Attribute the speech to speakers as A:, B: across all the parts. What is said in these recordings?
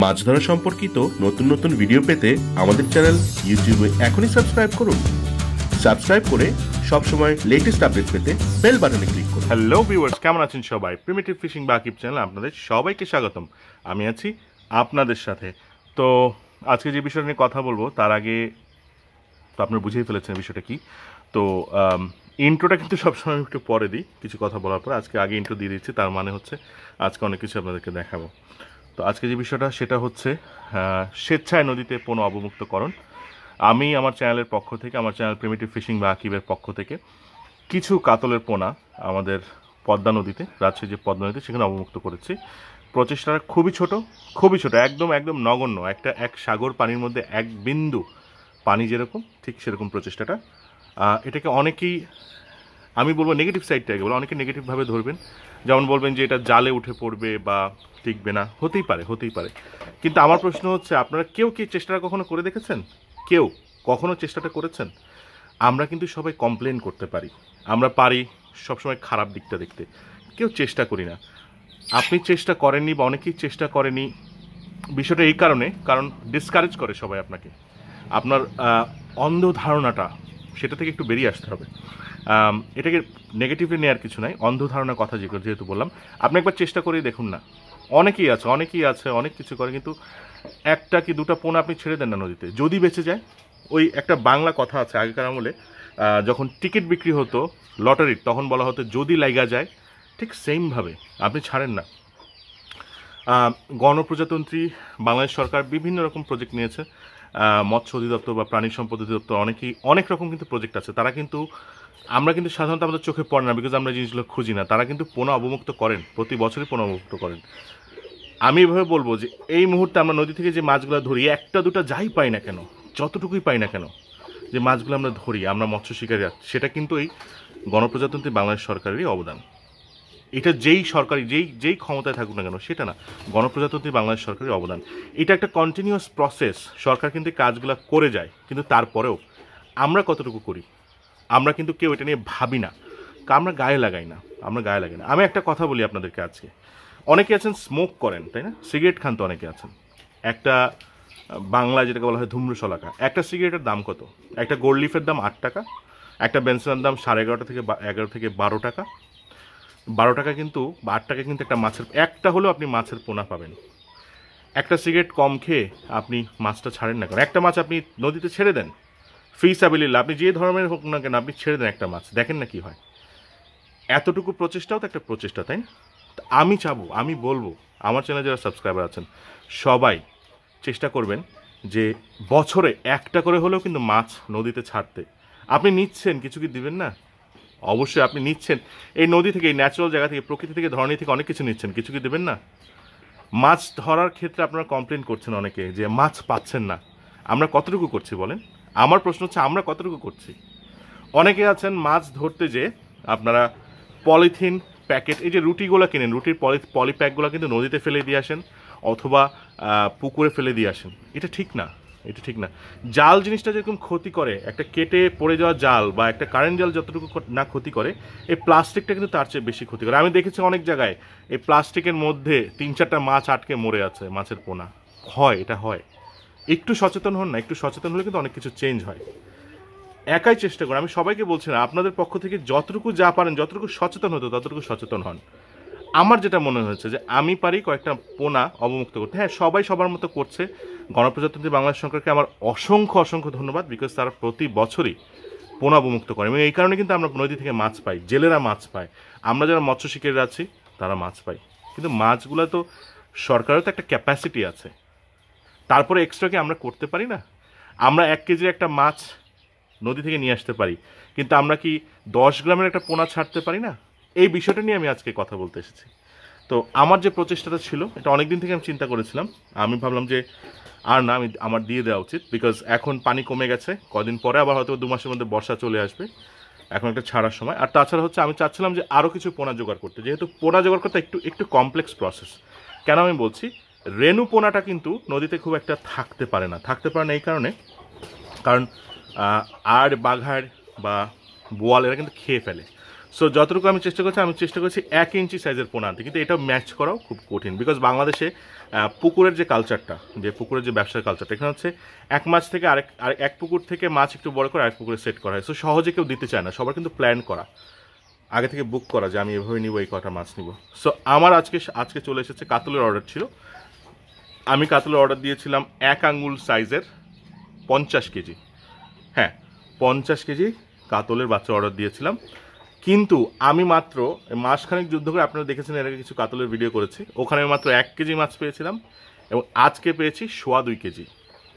A: মাছ ধরা সম্পর্কিত নতুন নতুন ভিডিও পেতে আমাদের চ্যানেল ইউটিউবে এখনই সাবস্ক্রাইব করুন। সাবস্ক্রাইব করে সবসময় লেটেস্ট আপডেট পেতে বেল বাটনে ক্লিক করুন। হ্যালো ভিউয়ার্স, কেমন আছেন সবাই? প্রিমিটিভ ফিশিং বা আকিব চ্যানেল আপনাদের সবাইকে স্বাগতম। আমি আছি আপনাদের সাথে। তো আজকে যে বিষয় নিয়ে কথা বলবো তার আগে তো আপনারা বুঝেই ফেলেছেন বিষয়টা কি। তো ইন্ট্রোটা কিন্তু সবসময় একটু পরে দিই কিছু কথা বলার পর। আজকে আগে ইন্ট্রো দিয়ে দিচ্ছি, তার মানে হচ্ছে আজকে অনেক কিছু আপনাদেরকে দেখাবো। তো আজকে যে বিষয়টা সেটা হচ্ছে স্বেচ্ছায় নদীতে পোনা অবমুক্তকরণ। আমি আমার চ্যানেলের পক্ষ থেকে, আমার চ্যানেল প্রিমিটিভ ফিশিং বা আকিবের পক্ষ থেকে কিছু কাতলের পোনা আমাদের পদ্মা নদীতে, রাজশাহী যে পদ্মা নদীতে, সেখানে অবমুক্ত করেছি। প্রচেষ্টাটা খুবই ছোট, একদম নগণ্য। এক সাগর পানির মধ্যে এক বিন্দু পানি যেরকম, ঠিক সেরকম প্রচেষ্টাটা। এটাকে অনেকেই, আমি বলবো নেগেটিভ সাইডটাকে বলে, অনেকে নেগেটিভভাবে ধরবেন, যেমন বলবেন যে এটা জালে উঠে পড়বে বা টিকবে না। হতেই পারে, কিন্তু আমার প্রশ্ন হচ্ছে, আপনারা কেউ কি চেষ্টাটা কখনো করে দেখেছেন? কেউ কখনো চেষ্টাটা করেছেন? আমরা কিন্তু সবাই কমপ্লেন করতে পারি, আমরা পারি সবসময় খারাপ দিকটা দেখতে, কেউ চেষ্টা করি না। আপনি চেষ্টা করেননি বা অনেকেই চেষ্টা করেনি, বিষয়টা এই কারণ ডিসকারেজ করে সবাই আপনাকে। আপনার অন্ধ ধারণাটা, সেটা থেকে একটু বেরিয়ে আসতে হবে। এটাকে নেগেটিভলি নেওয়ার কিছু নাই। অন্ধ ধারণার কথা যেহেতু বললাম, আপনি একবার চেষ্টা করেই দেখুন না। অনেকেই আছে অনেক কিছু করে, কিন্তু একটা কি দুটা পোনা আপনি ছেড়ে দেন না নদীতে, যদি বেঁচে যায়। ওই একটা বাংলা কথা আছে, আগেকার আমলে যখন টিকিট বিক্রি হতো লটারির, তখন বলা হতো যদি লাইগা যায়। ঠিক সেমভাবে আপনি ছাড়েন না। গণপ্রজাতন্ত্রী বাংলাদেশ সরকার বিভিন্ন রকম প্রজেক্ট নিয়েছে। মৎস্য অধিদপ্তর বা প্রাণী সম্পদ অধিদপ্তর, অনেক রকম কিন্তু প্রজেক্ট আছে। তারা কিন্তু, আমরা কিন্তু সাধারণত আমাদের চোখে পড়ে না, বিকজ আমরা জিনিসগুলো খুঁজি না। তারা কিন্তু পোনা অবমুক্ত করেন, প্রতি বছরই পোনা অবমুক্ত করেন। আমি এভাবে বলবো যে এই মুহূর্তে আমরা নদী থেকে যে মাছগুলো ধরি, একটা দুটা যাই পাই না কেন, যতটুকুই পাই না কেন, যে মাছগুলো আমরা ধরি, আমরা মৎস্য শিকারী, সেটা কিন্তু এই গণপ্রজাতন্ত্রী বাংলাদেশ সরকারেরই অবদান। এটা যেই ক্ষমতায় থাকুক না কেন, সেটা না, গণপ্রজাতন্ত্রী বাংলাদেশ সরকারের অবদান। এটা একটা কন্টিনিউয়াস প্রসেস। সরকার কিন্তু কাজগুলো করে যায়, কিন্তু তারপরেও আমরা কতটুকু করি, আমরা কিন্তু কেউ এটা নিয়ে ভাবি না, আমরা গায়ে লাগাই না। আমি একটা কথা বলি আপনাদেরকে আজকে। অনেকে আছেন স্মোক করেন, তাই না? সিগারেট খান তো অনেকে আছেন। একটা বাংলায় যেটাকে বলা হয় ধুম্রশলাকা, একটা সিগারেটের দাম কত? একটা গোল্ড লিফের দাম 8 টাকা, একটা বেনসনের দাম 11.5 থেকে 12 টাকা। 12 টাকা কিন্তু, 8 টাকা কিন্তু একটা মাছের, একটা হলেও আপনি মাছের পোনা পাবেন। একটা সিগারেট কম খেয়ে আপনি মাছটা ছাড়েন না কেন? একটা মাছ আপনি নদীতে ছেড়ে দেন, ফিসাবিলিল্লাহ, আপনি যে ধরনের হোক না কেন, আপনি ছেড়ে দেন একটা মাছ, দেখেন না কি হয়। এতটুকু প্রচেষ্টাও তো একটা প্রচেষ্টা, তাই না? আমি বলবো, আমার চ্যানেলে যারা সাবস্ক্রাইবার আছেন সবাই চেষ্টা করবেন যে বছরে একটা করে হলেও কিন্তু মাছ নদীতে ছাড়তে। আপনি নিচ্ছেন, কিছু কি দিবেন না? অবশ্যই আপনি নিচ্ছেন। এই নদী থেকে, এই ন্যাচারাল জায়গা থেকে, প্রকৃতি থেকে, ধরনী থেকে অনেক কিছু নিচ্ছেন, কিছু কি দেবেন না? মাছ ধরার ক্ষেত্রে আপনারা কমপ্লেন করছেন অনেকে যে মাছ পাচ্ছেন না। আমরা কতটুকু করছি বলেন? আমার প্রশ্ন হচ্ছে, আমরা কতটুকু করছি? অনেকে আছেন মাছ ধরতে যে আপনারা পলিথিন প্যাকেট, এই যে রুটিগুলো কেনেন, রুটির পলি প্যাকগুলো কিন্তু নদীতে ফেলে দিয়ে আসেন, অথবা পুকুরে ফেলে দিয়ে আসেন। এটা ঠিক না। জাল জিনিসটা যেরকম ক্ষতি করে, একটা কেটে পড়ে যাওয়া জাল বা একটা কারেন্ট জাল যতটুকু না ক্ষতি করে, এই প্লাস্টিকটা কিন্তু তার চেয়ে বেশি ক্ষতি করে। আমি দেখেছি অনেক জায়গায় এই প্লাস্টিকের মধ্যে 3-4টা মাছ আটকে মরে আছে, মাছের পোনা। এটা হয়। একটু সচেতন হন না, একটু সচেতন হলে কিন্তু অনেক কিছু চেঞ্জ হয়। একাই চেষ্টা করুন, আমি সবাইকে বলছি না, আপনাদের পক্ষ থেকে যতটুকু যা পারেন, যতটুকু সচেতন হতো ততটুকু সচেতন হন। আমার যেটা মনে হয়েছে যে আমি পারি কয়েকটা পোনা অবমুক্ত করতে। হ্যাঁ, সবাই সবার মতো করছে। গণপ্রজাতন্ত্রী বাংলাদেশ সরকারকে আমার অসংখ্য ধন্যবাদ, বিকজ তারা প্রতি বছরই পোনা অবমুক্ত করে, এবং এই কারণে কিন্তু আমরা নদী থেকে মাছ পাই, জেলেরা মাছ পায়, আমরা যারা মৎস্য শিকারী আছি তারা মাছ পাই। কিন্তু মাছগুলো তো, সরকারের তো একটা ক্যাপাসিটি আছে, তারপরে এক্সট্রা কি আমরা করতে পারি না? আমরা 1 কেজির একটা মাছ নদী থেকে নিয়ে আসতে পারি, কিন্তু আমরা কি 10 গ্রামের একটা পোনা ছাড়তে পারি না? এই বিষয়টা নিয়ে আমি আজকে কথা বলতে এসেছি। তো আমার যে প্রচেষ্টাটা ছিল, এটা অনেক দিন থেকে আমি চিন্তা করেছিলাম। আমি ভাবলাম যে আর না, আমার দিয়ে দেওয়া উচিত, বিকজ এখন পানি কমে গেছে, কদিন পরে আবার হয়তো 2 মাসের মধ্যে বর্ষা চলে আসবে, এখন একটা ছাড়ার সময়। আর তাছাড়া হচ্ছে, আমি চাচ্ছিলাম যে আরও কিছু পোনা জোগাড় করতে, যেহেতু পোনা জোগাড় করতে একটু কমপ্লেক্স প্রসেস। কেন আমি বলছি? রেণু পোনাটা কিন্তু নদীতে খুব একটা থাকতে পারে না এই কারণে, কারণ আর বাঘার বা বোয়াল এরা কিন্তু খেয়ে ফেলে। সো যতটুকু আমি চেষ্টা করছি 1 ইঞ্চি সাইজের পোনা আনতে, কিন্তু এটা ম্যাচ করাও খুব কঠিন, বিকজ বাংলাদেশে পুকুরের যে কালচারটা, যে পুকুরের যে ব্যবসার কালচারটা, এখানে হচ্ছে এক মাছ থেকে এক পুকুর থেকে মাছ একটু বড় করে আরেক পুকুরে সেট করা হয়। সো সহজে কেউ দিতে চায় না, সবার কিন্তু প্ল্যান করা, আগে থেকে বুক করা যে আমি এভাবে নিব, এই কটা মাছ নিব। সো আমার আজকে চলে এসেছে কাতলের অর্ডার ছিল। আমি কাতলের অর্ডার দিয়েছিলাম 1 আঙ্গুল সাইজের 50 কেজি। হ্যাঁ, 50 কেজি কাতলের বাচ্চা অর্ডার দিয়েছিলাম। কিন্তু আমি মাত্র মাসখানেক যুদ্ধ করে, আপনারা দেখেছেন এর আগে কিছু কাতলের ভিডিও করেছি, ওখানে আমি মাত্র 1 কেজি মাছ পেয়েছিলাম এবং আজকে পেয়েছি 2.25 কেজি।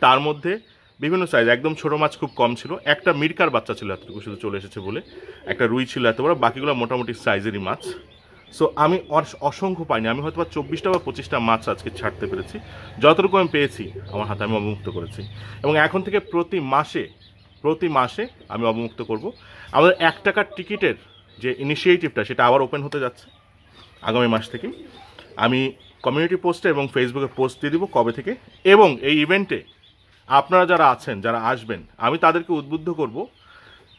A: তার মধ্যে বিভিন্ন সাইজ, একদম ছোটো মাছ খুব কম ছিল, একটা মিরকার বাচ্চা ছিল এতটুকু শুধু চলে এসেছে বলে, একটা রুই ছিল এত বড়, বাকিগুলো মোটামুটি সাইজেরই মাছ। সো আমি অসংখ্য পাইনি, আমি হয়তো বা 24টা বা 25টা মাছ আজকে ছাড়তে পেরেছি। যতটুকু আমি পেয়েছি আমার হাতে আমি অবমুক্ত করেছি এবং এখন থেকে প্রতি মাসে আমি অবমুক্ত করব। আমাদের 1 টাকার টিকিটের যে ইনিশিয়েটিভটা সেটা আবার ওপেন হতে যাচ্ছে আগামী মাস থেকে। আমি কমিউনিটি পোস্টে এবং ফেসবুকে পোস্ট দিয়ে দিব কবে থেকে, এবং এই ইভেন্টে আপনারা যারা আছেন, যারা আসবেন, আমি তাদেরকে উদ্বুদ্ধ করব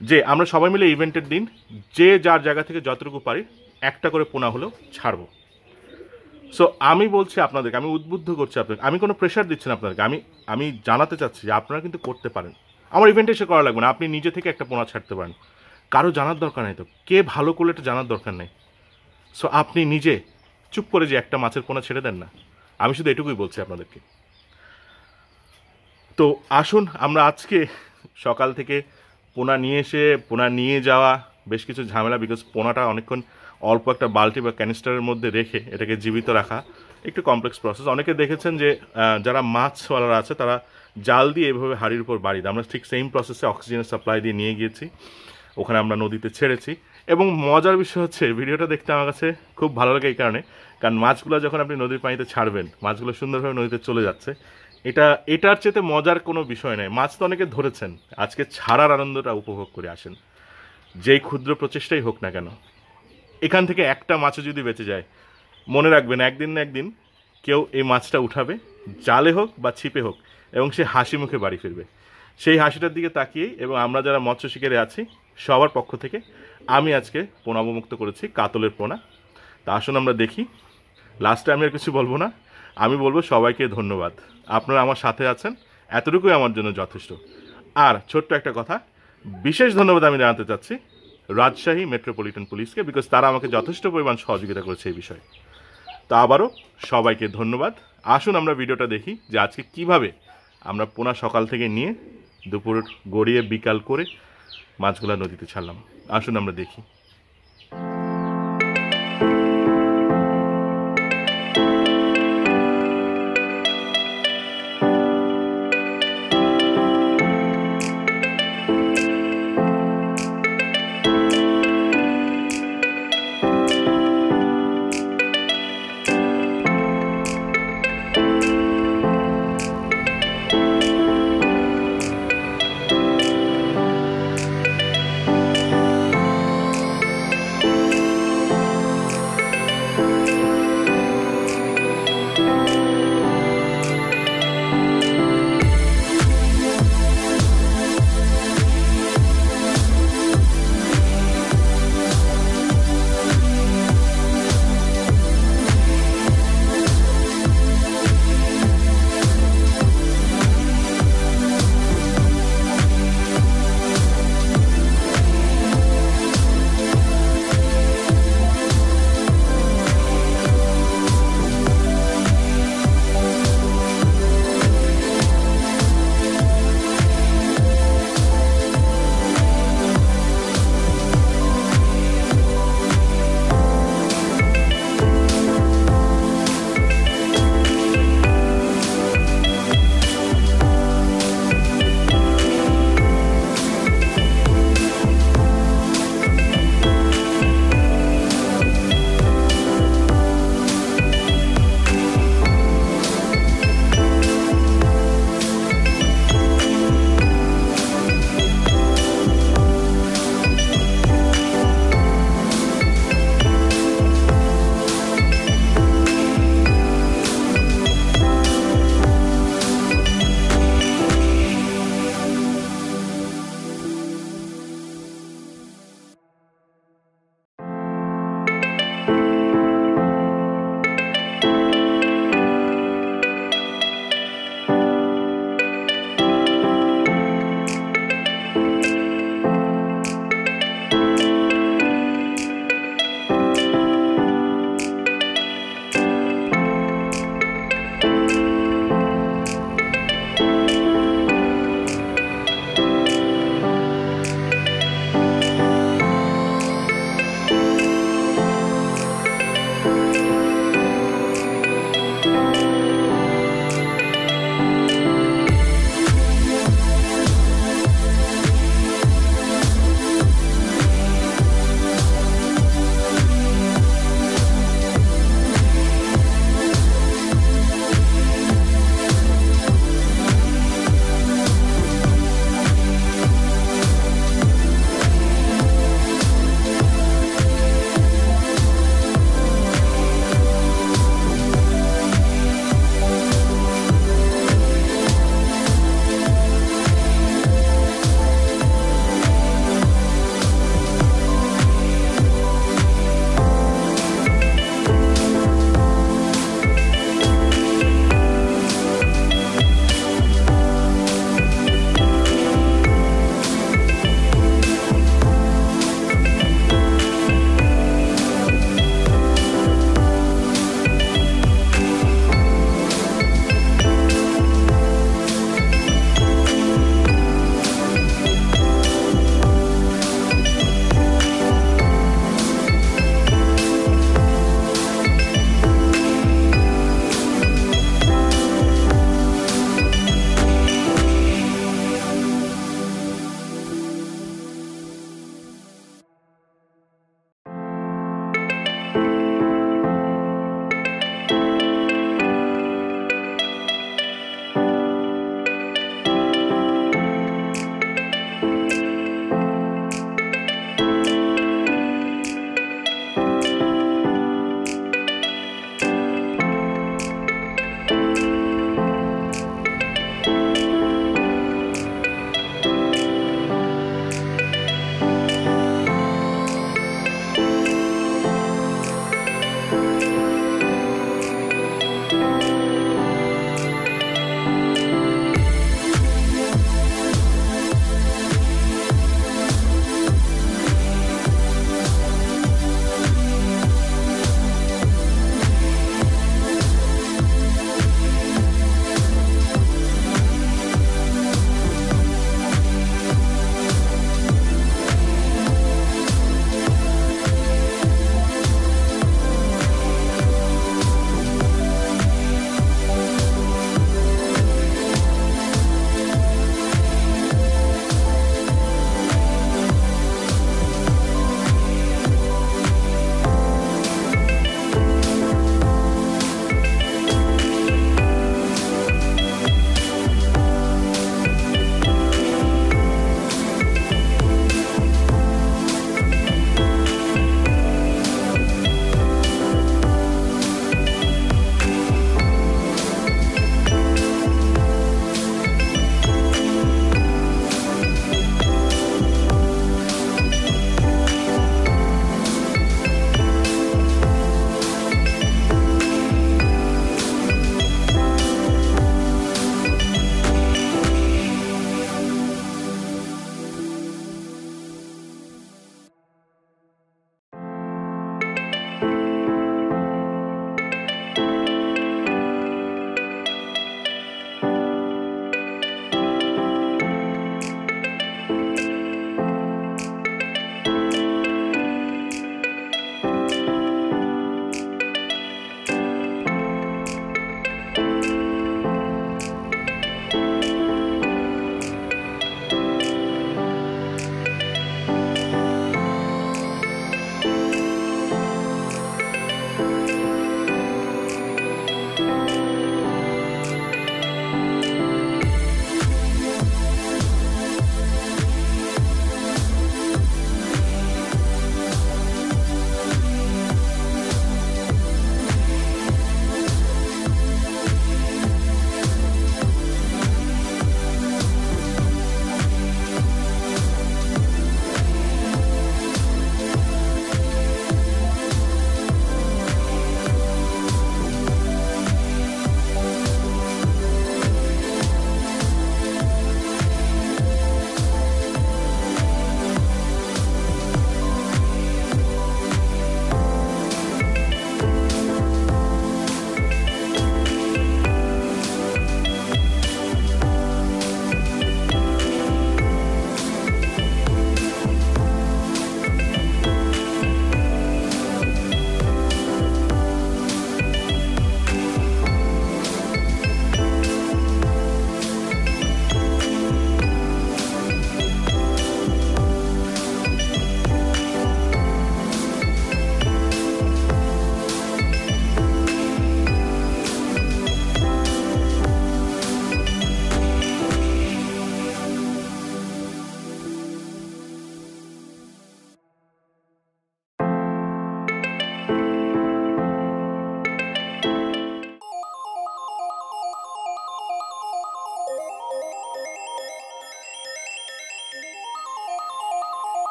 A: যে আমরা সবাই মিলে ইভেন্টের দিন যে যার জায়গা থেকে যতটুকু পারি একটা করে পোনা হলেও ছাড়বো। সো আমি বলছি আপনাদেরকে, আমি উদ্বুদ্ধ করছি আপনাদের, আমি কোনো প্রেশার দিচ্ছি না আপনাদেরকে, আমি জানাতে চাচ্ছি যে আপনারা কিন্তু করতে পারেন। আমার ইভেন্টে এসে করা লাগবে না, আপনি নিজে থেকে একটা পোনা ছাড়তে পারেন, কারো জানার দরকার নেই, তো কে ভালো করলে এটা জানার দরকার নেই। সো আপনি নিজে চুপ করে যে একটা মাছের পোনা ছেড়ে দেন না, আমি শুধু এটুকুই বলছি আপনাদেরকে। তো আসুন আমরা আজকে সকাল থেকে পোনা নিয়ে এসে পোনা নিয়ে যাওয়া বেশ কিছু ঝামেলা, বিকজ পোনাটা অনেকক্ষণ অল্প একটা বালতি বা ক্যানিস্টারের মধ্যে রেখে এটাকে জীবিত রাখা একটু কমপ্লেক্স প্রসেস। অনেকে দেখেছেন যে যারা মাছওয়ালারা আছে তারা জাল দিয়ে এভাবে হাড়ির উপর বাড়ি দেয়, আমরা ঠিক সেম প্রসেসে অক্সিজেনের সাপ্লাই দিয়ে নিয়ে গিয়েছি, ওখানে আমরা নদীতে ছেড়েছি। এবং মজার বিষয় হচ্ছে ভিডিওটা দেখতে আমার কাছে খুব ভালো লাগে এই কারণে, কারণ মাছগুলো যখন আপনি নদীর পানিতে ছাড়বেন, মাছগুলো সুন্দরভাবে নদীতে চলে যাচ্ছে, এটার চেয়ে মজার কোনো বিষয় নেই। মাছ তো অনেকে ধরেছেন, আজকে ছাড়ার আনন্দটা উপভোগ করে আসেন, যেই ক্ষুদ্র প্রচেষ্টাই হোক না কেন। এখান থেকে একটা মাছও যদি বেঁচে যায়, মনে রাখবেন একদিন না একদিন কেউ এই মাছটা উঠাবে, জালে হোক বা ছিপে হোক, এবং সে হাসি মুখে বাড়ি ফিরবে। সেই হাসিটার দিকে তাকিয়েই এবং আমরা যারা মৎস্য শিকারে আছি সবার পক্ষ থেকে আমি আজকে পোনা অবমুক্ত করেছি, কাতলের পোনা। তা আসুন আমরা দেখি। লাস্টে আমি আর কিছু বলবো না, আমি বলবো সবাইকে ধন্যবাদ, আপনারা আমার সাথে আছেন, এতটুকুই আমার জন্য যথেষ্ট। আর ছোট্ট একটা কথা, বিশেষ ধন্যবাদ আমি জানাতে চাচ্ছি রাজশাহী মেট্রোপলিটন পুলিশকে, বিকজ তারা আমাকে যথেষ্ট পরিমাণ সহযোগিতা করেছে এই বিষয়ে। তা আবারও সবাইকে ধন্যবাদ। আসুন আমরা ভিডিওটা দেখি যে আজকে কিভাবে আমরা পোনা সকাল থেকে নিয়ে দুপুর গড়িয়ে বিকাল করে মাছগুলা নদীতে ছাড়লাম। আসুন আমরা দেখি।